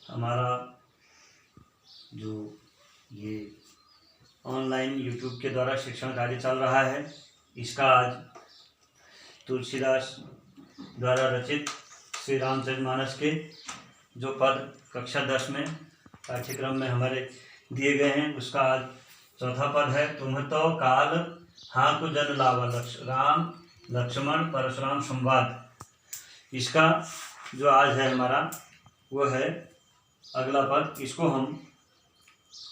हमारा जो ये ऑनलाइन यूट्यूब के द्वारा शिक्षण कार्य चल रहा है, इसका आज तुलसीदास द्वारा रचित श्री रामचरितमानस के जो पद कक्षा 10 में पाठ्यक्रम में हमारे दिए गए हैं, उसका आज चौथा पद है। तुम तो काल हाँकु जन लावा, राम लक्ष्मण परशुराम संवाद। इसका जो आज है हमारा वो है अगला पद। इसको हम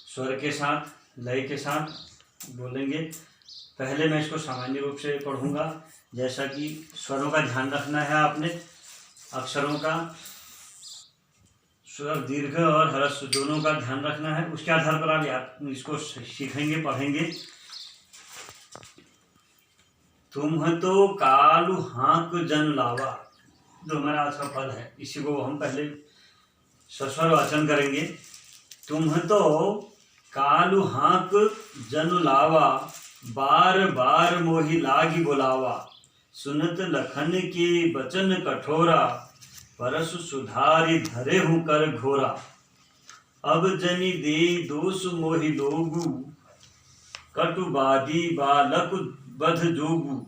स्वर के साथ लय के साथ बोलेंगे। पहले मैं इसको सामान्य रूप से पढ़ूंगा, जैसा कि स्वरों का ध्यान रखना है आपने, अक्षरों का स्वर दीर्घ और ह्रस्व दोनों का ध्यान रखना है। उसके आधार पर आप इसको सीखेंगे, पढ़ेंगे। तुम तो कालु हाँक जन लावा, जो हमारा आज का पद है, इसी को हम पहले सस्वर वाचन करेंगे। तुम तो कालु हाँक जन लावा, बार बार मोहि लागी बुलावा। सुनत लखन के बचन कठोरा, परसु सुधारि धरे हूँ कर घोरा। अब जनि दे दोष मोहि लोगु, कटुबादी बालक बध जोगु।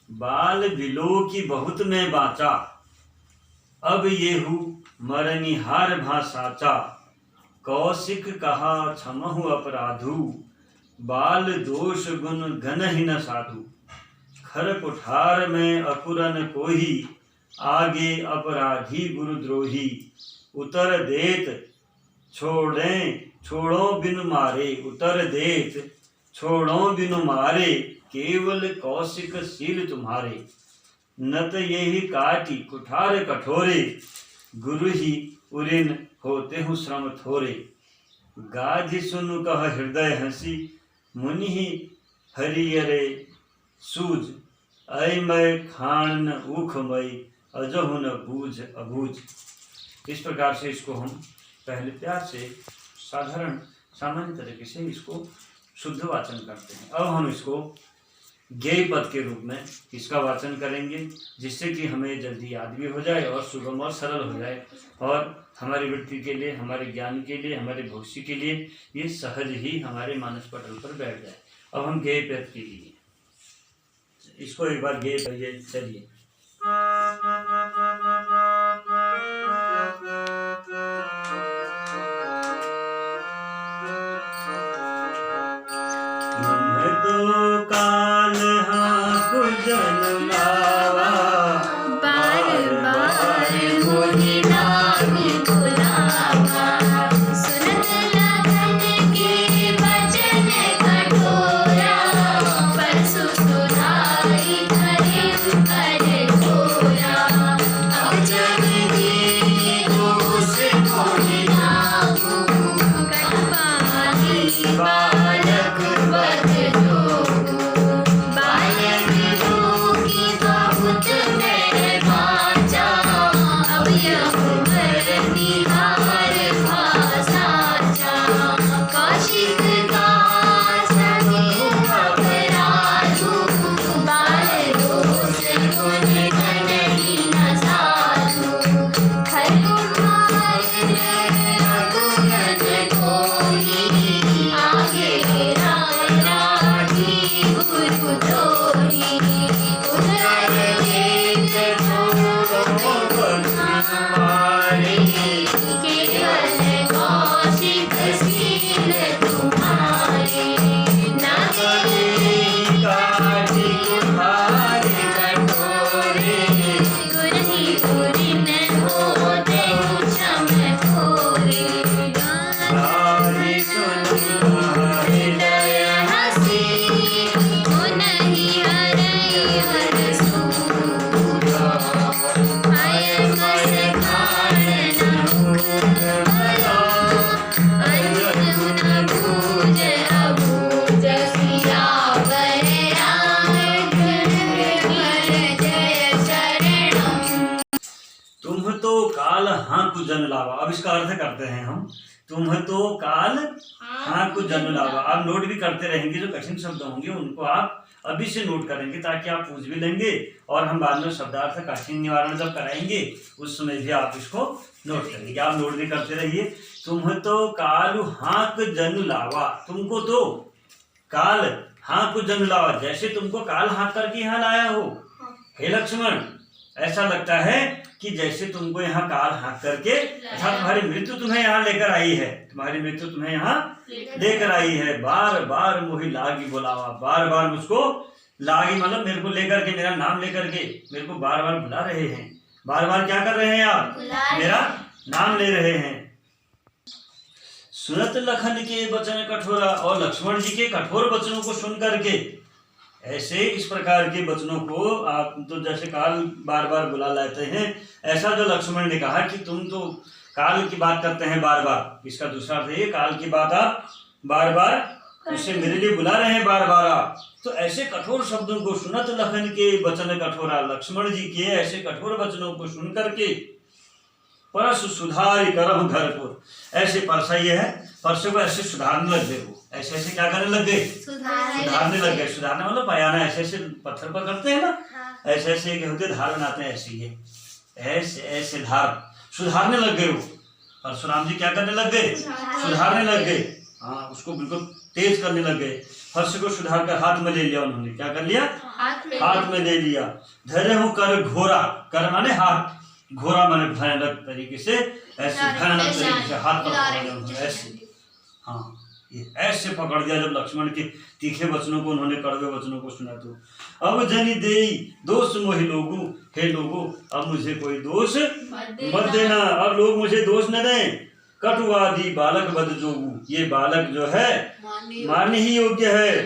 बाल बिलो की बहुत में बाचा, अब येहू मरनिहार भा साचा। कौशिक कहा क्षमहु अपराधु, बाल दोष गुण घन ही न साधु। खर कुठार में अकुरन कोही, आगे अपराधी गुरुद्रोही। उतर देत छोड़ो बिनु मारे, उतर देत छोड़ो बिनु मारे। केवल कौशिक शील तुम्हारे, नत यही काटी कुठार कठोरे। गुरु ही उरिन होते हूँ श्रम थोरे। गाधि सुनु कह हृदय हंसी, मुनि ही हरियरे सूझ। ऐ मैं खान न ऊख मई, अजहु न बूझ अबूझ। इस प्रकार से इसको हम पहले प्यार से साधारण सामान्य तरीके से इसको शुद्ध वाचन करते हैं। अब हम इसको ज्ञेय पद के रूप में इसका वाचन करेंगे, जिससे कि हमें जल्दी याद भी हो जाए और सुगम और सरल हो जाए, और हमारी वृत्ति के लिए, हमारे ज्ञान के लिए, हमारे भविष्य के लिए ये सहज ही हमारे मानस पटल पर बैठ जाए। अब हम ज्ञेय पद के लिए इसको एक बार ज्ञेय पद, चलिए। तो काल हाँकु जन लावा, बार बार मोहि लागी बुलावा। सुनत लखन के बचन कठोरा, परसु सुधारि धरे हूँ कर घोरा। अब जनि दे दोष मोहि लागू, कटुबादी बालक बध जोगु। बाल बिलो की बहुत में बाचा, अब यहू मरनिहार भा साचा। कौशिक कहा क्षमहु अपराधु, बाल दोष गुण घन ही न साधु। खर कुठार में अकुरन कोही, आगे अपराधी गुरुद्रोही। उतर देत छोड़ो बिनु मारे, केवल कौशिक शील तुम्हारे। नाथ यही काटी कुठार कठोरे, गुरु ही उरिन होते हूँ क्षम थोरे। गाधि सुनु हृदय हंसी, मुनि हरिहर सूझ। ऐ मैं खान न ऊख मई, अजहु न बूझ अबूझ। सियावर रामचंद्र जय शरणम। तुम तो काल हाँकु जन लावा। अब इसका अर्थ करते हैं हम। तुम तो काल हाँकु जन लावा। आप नोट भी करते रहेंगे, जो कठिन शब्द होंगे उनको आप अभी से नोट करेंगे, ताकि आप पूछ भी लेंगे, और हम बाद में शब्दार्थ कठिन निवारण जब कराएंगे उस समय भी आप इसको नोट करिए, आप नोट भी करते रहिए। तुम तो कालू हाँक जन लावा, तुमको तो काल हाँक जन लावा, जैसे तुमको काल हाँक करके यहाँ लाया हो हे लक्ष्मण। ऐसा लगता है कि जैसे तुमको यहाँ काल हाँक करके अर्थात तुम्हारी मृत्यु तुम्हें यहाँ लेकर आई है, तुम्हारी मृत्यु तुम्हें यहाँ लेकर आई है। बार बार मोहि लागी बुलावा, बार बार मुझको लागी मतलब मेरे को लेकर के, मेरा नाम लेकर के मेरे को बार बार बुला रहे हैं। बार बार क्या कर रहे हैं आप? मेरा नाम ले रहे हैं। सुनत लखन के वचन कठोरा, और लक्ष्मण जी के कठोर वचनों को सुन करके, ऐसे इस प्रकार के वचनों को आप तो जैसे काल बार बार बुला लाते हैं, ऐसा जो लक्ष्मण ने कहा कि तुम तो काल की बात करते हैं बार बार, इसका दूसरा अर्थ है काल की बात आप बार बार उसे मेरे लिए बुला रहे हैं बार बार आप। तो ऐसे कठोर शब्दों को सुनत लखन के वचन कठोरा, लक्ष्मण जी के ऐसे कठोर वचनों को सुन करके परस सुधार करम घर को, ऐसे परसा ये है, परसों को ऐसे सुधारने लग गए, वो ऐसे ऐसे क्या करने लग गए? सुधारने लग गए। सुधारने मतलब पयाना, ऐसे ऐसे पत्थर पर करते हैं ना, ऐसे ऐसे होते धार बनाते हैं, ऐसे ये ऐसे ऐसे धार सुधारने लग गए वो। परशुराम जी क्या करने लग गए? सुधारने लग गए। हाँ, उसको बिल्कुल तेज करने लग गए। फर्श को सुधार कर हाथ में ले लिया उन्होंने, क्या कर लिया? हाथ में ले लिया। धैर्य हूँ कर घोरा, कर माने हाथ, घोरा माने भयानक तरीके से, ऐसे भयानक तरीके से हाथ पर ऐसे, हाँ ये ऐसे पकड़ दिया। जब लक्ष्मण के तीखे वचनों को, उन्होंने कड़वे वचनों को सुना, तो अब जनि देई दोष मोहि लोगु, हे लोगो अब मुझे कोई दोष मत देना, अब लोग मुझे दोष न दें। कटुवादी बालक बद जोगु, ये बालक जो है मारने ही योग्य है,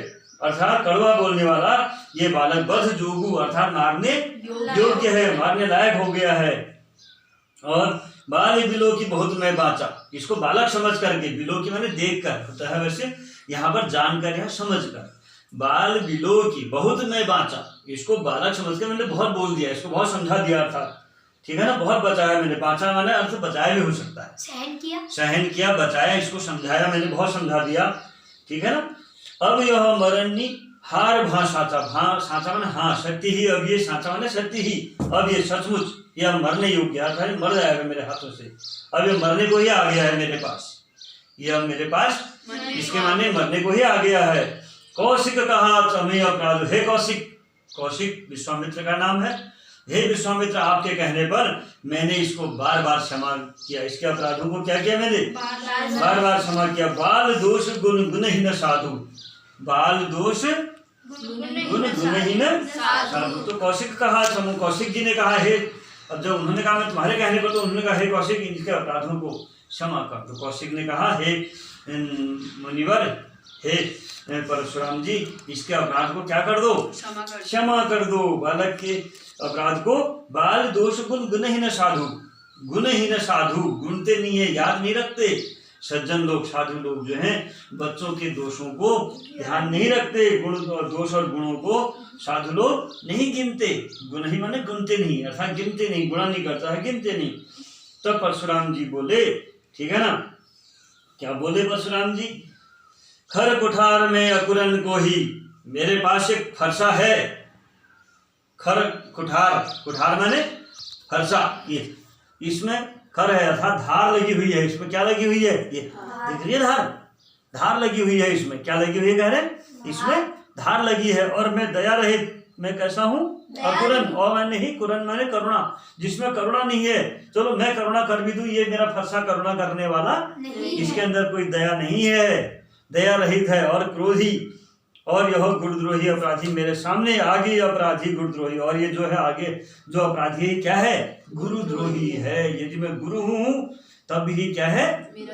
अर्थात कड़वा बोलने वाला ये बालक बद जोगु अर्थात मारने योग्य है, मारने लायक हो गया है। और बाल बिलो की बहुत मैं बाचा, इसको बालक समझ करके, बिलो की मैंने देख कर होता है वैसे, यहाँ पर जानकर या समझ कर, बाल बिलो की बहुत मैं बाचा, इसको बालक समझ कर मैंने बहुत बोल दिया, इसको बहुत समझा दिया था, ठीक है ना, बहुत बचाया मैंने। बाचा माने अर्थ बचाया भी हो सकता है, सहन किया, बचाया, इसको समझाया मैंने, बहुत समझा दिया, ठीक है ना। अब यह मरनी हार भा साचा, भा साचा माने हाँ सत्य ही, अब ये साचा माने सत्य ही, अब ये सचमुच यह मरने योग्य है, मर जाएगा मेरे हाथों से, अब ये मरने को ही आ गया है मेरे पास, ये अब मेरे पास इसके माने मरने को ही आ गया है। कौशिक कहा तमें अपराध, हे कौशिक, कौशिक विश्वामित्र का नाम है, हे विश्वामित्र आपके कहने पर मैंने इसको बार बार क्षमा किया, इसके अपराधों को क्या किया मैंने? बार बार क्षमा किया। बाल दोष गुण गुणहीन साधु, बाल दोष गुण गुणहीन साधु, तो कौशिक कहा, कौशिक जी ने कहा हे, अब जब उन्होंने कहा मैं तुम्हारे कहने पर, तो उन्होंने कहा हे कौशिक इनके अपराधों को क्षमा कर दो। कौशिक ने कहा हे मुनिवर, हे परशुराम जी इसके अपराध को क्या कर दो? क्षमा कर दो। बालक के अपराध को, बाल दोष गुण गुणहीन साधु, गुणहीन साधु गुणते नहीं है, याद नहीं रखते। सज्जन लोग, साधु लोग जो हैं बच्चों के दोषों को ध्यान नहीं रखते, गुण और दोष और गुणों को साधु लोग नहीं गिनते। गुण ही माने गिनते नहीं, अर्थात गिनते नहीं, गुणा नहीं करता है, गिनते नहीं। तब परशुराम जी बोले, ठीक है ना, क्या बोले परशुराम जी? खर कुठार में अकुरन को ही, मेरे पास एक फरसा है। खर कुठार, कुठार माने फरसा, ये इसमें खर है अर्थात धार लगी हुई है, इसमें क्या लगी हुई है? ये देख रही है धार, धार लगी हुई है, इसमें क्या लगी हुई है? कह रहे इसमें धार लगी है। और मैं दया रहित, मैं कैसा हूँ? अकुरन, और मैं नहीं, कुरन माने करुणा, जिसमें करुणा नहीं है। चलो मैं करुणा कर भी दूं, ये मेरा फरसा करुणा करने वाला इसके अंदर कोई दया नहीं है, दया रहित है और क्रोधी, और यह गुरुद्रोही अपराधी मेरे सामने, आगे अपराधी गुरुद्रोही, और ये जो है आगे जो अपराधी है क्या है? गुरुद्रोही है। यदि मैं गुरु हूँ तब भी क्या है?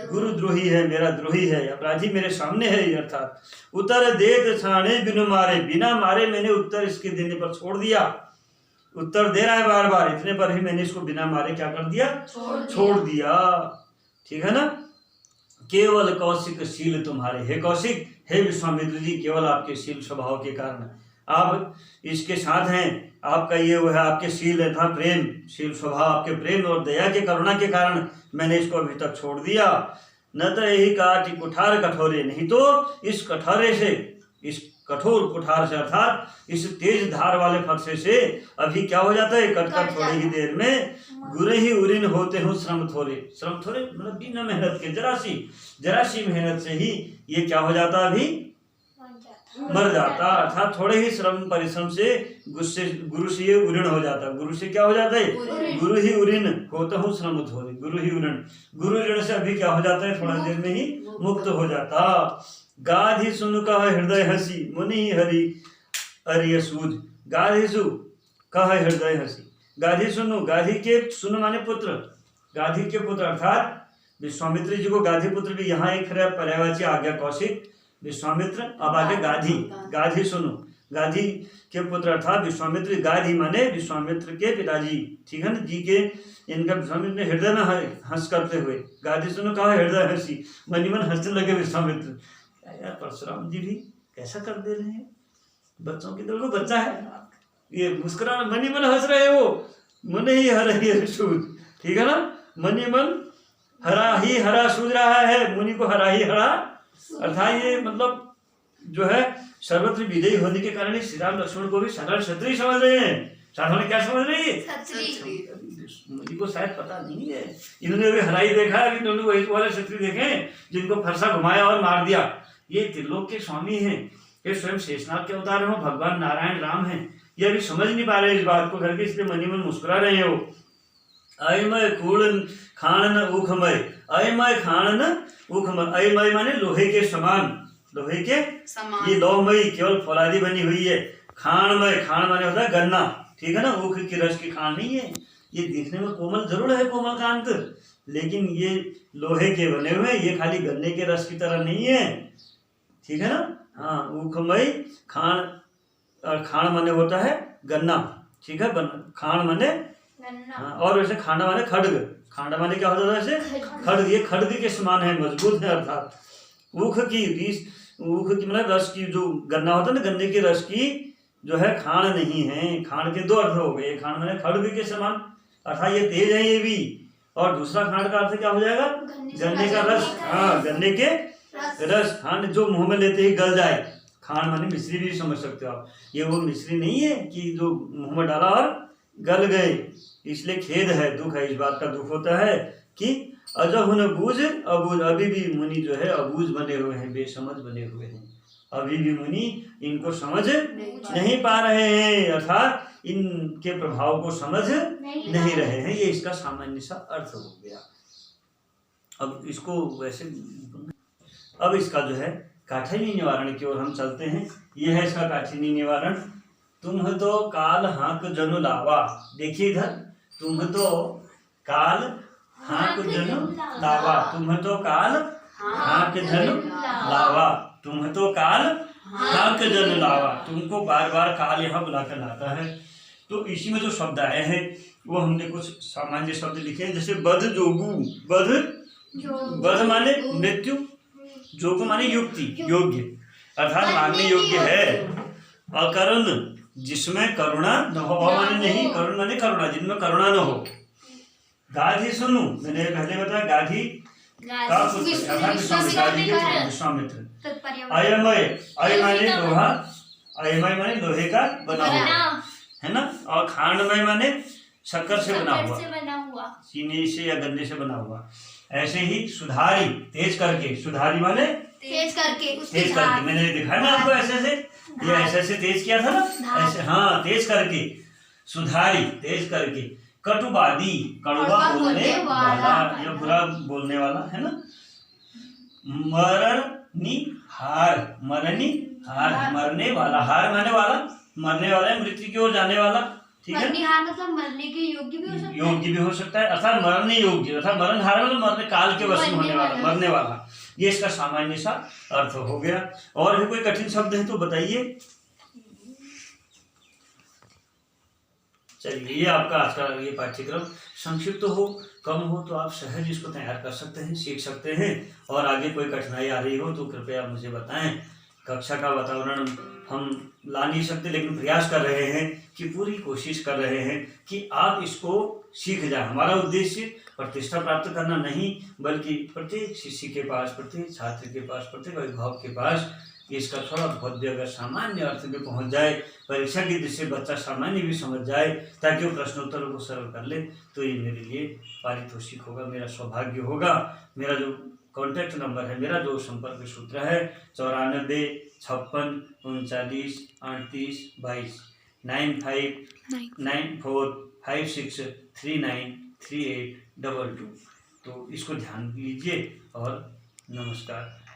गुरुद्रोही है, मेरा द्रोही है, अपराधी मेरे सामने है। अर्थात उत्तर देत छाणे बिनु मारे, बिना मारे मैंने उत्तर इसके देने पर छोड़ दिया। उत्तर दे रहा है बार बार, इतने पर ही मैंने इसको बिना मारे क्या कर दिया? छोड़ दिया, ठीक है ना। केवल कौशिक शील तुम्हारे, हे कौशिक, हे विश्वामित्र जी, केवल आपके शील स्वभाव के कारण आप इसके साथ हैं, आपका ये वो है, आपके शील था प्रेम, शील स्वभाव, आपके प्रेम और दया के करुणा के कारण मैंने इसको अभी तक छोड़ दिया। न तो यही काटी कुठार कठोरे, नहीं तो इस कठोरे से, इस कठोर कुठार से अर्थात इस तेज धार वाले फरसे से अभी क्या हो जाता है, कटकर थोड़ी ही देर में गुरे ही उरिन होते हो श्रम थोड़े मतलब बिना मेहनत के जरा सी मेहनत से ही ये क्या हो जाता, अभी मर जाता। अर्थात थोड़े ही श्रम परिश्रम से गुरु से ये उऋण हो जाता। गुरु से क्या हो जाता है, गुरु ही उऋण होता हूँ श्रम थोड़े, गुरु ही उऋण, गुरु ऋण से अभी क्या हो जाता है, थोड़ा देर में ही मुक्त हो जाता। गाधि सुन कह हृदय हसी मुनि हरि अरिय सूझ, गाधि सु कह हृदय हसी, गाधि सुनो, गाधि के सुन माने पुत्र, गाधि के पुत्र अर्थात विश्वामित्र जी को गाधि पुत्र भी यहाँ एक पर्यायवाची आ गया, कौशिक विश्वामित्र। अब आगे गाधि, गाधि सुनो, गाधि के पुत्र अर्थात विश्वामित्र, गाधि माने विश्वामित्र के पिताजी, ठीक है ना जी के, इनका विश्वामित्र ने हृदय में हंस करते हुए, गाधि सुनो कहा हृदय हंसी, मन मन हंसने लगे विश्वामित्र। यार परशुराम जी भी कैसा कर दे रहे हैं, बच्चों की तरफ बच्चा है ये मुस्कुरा मन मन हंस रहे हो, मन ही हर ही सूझ, ठीक है ना, मन मन हरा सूझ रहा है, मुनि को हरा ही हरा, अर्थात ये मतलब जो है सर्वत्र विजयी होने के कारण श्री राम लक्ष्मण को भी साधारण क्षत्रिय समझ रहे हैं। साधारण क्या समझ रहे हैं, मुझे को शायद पता नहीं है, इन्होंने अभी हराई देखा है, इन्होंने वही वाले क्षत्रिय देखे जिनको फरसा घुमाया और मार दिया। ये त्रिलोक के स्वामी हैं, ये स्वयं शेषनाग के अवतार हो, भगवान नारायण राम हैं, ये अभी समझ नहीं पा रहे इस बात को करके, इसलिए मनी मन मुस्कुरा रहे हो। अयमय कूड़न खानन उखमय, अयमय खानन उखमय, अयमय माने लोहे के समान, लोहे के ये लोहमयी केवल फौलादी बनी हुई है। खानमय, खान माने होता है गन्ना, ठीक है ना, ऊख की रस की खान नहीं है, ये दिखने में कोमल जरूर है, कोमल कांत, लेकिन ये लोहे के बने हुए, ये खाली गन्ने के रस की तरह नहीं है, ठीक है ना। हाँ, ऊखमय खान, और खान माने होता है गन्ना, ठीक है, खान माने हाँ, और वैसे खांडा माने खड्ग, खांडा माने क्या होता है वैसे खड्ग, ये खड्ग के समान है, मजबूत है। अर्थात ऊख की मतलब रस की, जो गन्ना होता है ना, गन्ने के रस की जो है खाण नहीं है। खाण के दो अर्थ हो गए, खाण माने खड्ग के समान, अर्थात ये तेज है ये भी, और दूसरा खांड का अर्थ क्या हो जाएगा, गन्ने का रस, हाँ गन्ने के रस, खांड जो मुंह में लेते ही गल जाए, खांड माने मिश्री भी समझ सकते हो आप, ये वो मिश्री नहीं है कि जो मुंह में डाला और गल गए, इसलिए खेद है, दुख है, इस बात का दुख होता है कि अजहुन बूझ अबूझ, अभी भी मुनि जो है अबूझ बने हुए हैं, बेसमझ बने हुए हैं, अभी भी मुनि इनको समझ नहीं पा रहे हैं, अर्थात इनके प्रभाव को समझ नहीं रहे हैं, ये इसका सामान्य सा अर्थ हो गया। अब इसको वैसे, अब इसका जो है काठिन्य निवारण की ओर हम चलते हैं। यह है इसका काठिन्य निवारण। तुम तो काल हाक जनु लावा, देखिए इधर, तुम तो काल हाक जनु लावा, तुम तो काल हाक जनु लावा, तुम तो काल हाक जनु लावा, तुमको बार बार काल यहाँ बुलाकर लाता है। तो इसी में जो शब्द आए हैं वो हमने कुछ सामान्य शब्द लिखे हैं, जैसे बध जोगु, बध माने मृत्यु, जोगु माने युक्ति, योग्य, अर्थात मानने योग्य है। अकरुण, जिसमें करुणा न हो, माने नहीं, करुण माने करुणा, जिनमें करुणा न हो। गाधि सुनु, मैंने पहले बताया गाधि का विश्वामित्र। अयमय, अय माने लोहा, अयमय माने लोहे का बना हुआ है ना, और खांडमय माने शक्कर से बना हुआ, चीनी से या गन्ने से बना हुआ। ऐसे ही सुधारी, तेज करके, सुधारी माने तेज करके, मैंने दिखाया ना आपको ऐसे से, ये ऐसे तेज किया था ना, ऐसे, हाँ तेज करके, सुधारी तेज करके। कटुवादी, कड़वा बोलने वाला या बुरा बोलने वाला है ना। मरणिहार, मरणिहार मरने वाला, हार माने वाला, मरने वाला है, मृत्यु की ओर जाने वाला, ठीक है, मतलब मरने के योग्य भी हो सकता है, अर्थात मरने योग्य, अर्थात मरण हार मतलब मरने काल के वश में होने वाला, मरने वाला, ये इसका सामान्य सा अर्थ हो गया। और भी कोई कठिन शब्द है तो बताइए। चलिए, ये आपका आज का ये पाठ्यक्रम संक्षिप्त हो, कम हो, तो आप सहज इसको तैयार कर सकते हैं, सीख सकते हैं। और आगे कोई कठिनाई आ रही हो तो कृपया मुझे बताएं। कक्षा का वातावरण हम ला नहीं सकते, लेकिन प्रयास कर रहे हैं कि पूरी कोशिश कर रहे हैं कि आप इसको सीख जाए। हमारा उद्देश्य प्रतिष्ठा प्राप्त करना नहीं, बल्कि प्रत्येक शिष्य के पास, प्रत्येक छात्र के पास, प्रत्येक अभिभावक के पास इसका थोड़ा बहुत भी अगर सामान्य अर्थ में पहुंच जाए, परीक्षा की दृष्टि से बच्चा सामान्य भी समझ जाए ताकि वो प्रश्नोत्तरों को सरल कर ले, तो ये मेरे लिए पारितोषिक होगा, मेरा सौभाग्य होगा। मेरा जो कॉन्टैक्ट नंबर है, मेरा जो संपर्क सूत्र है 9456393822 959456393822। तो इसको ध्यान दीजिए और नमस्कार।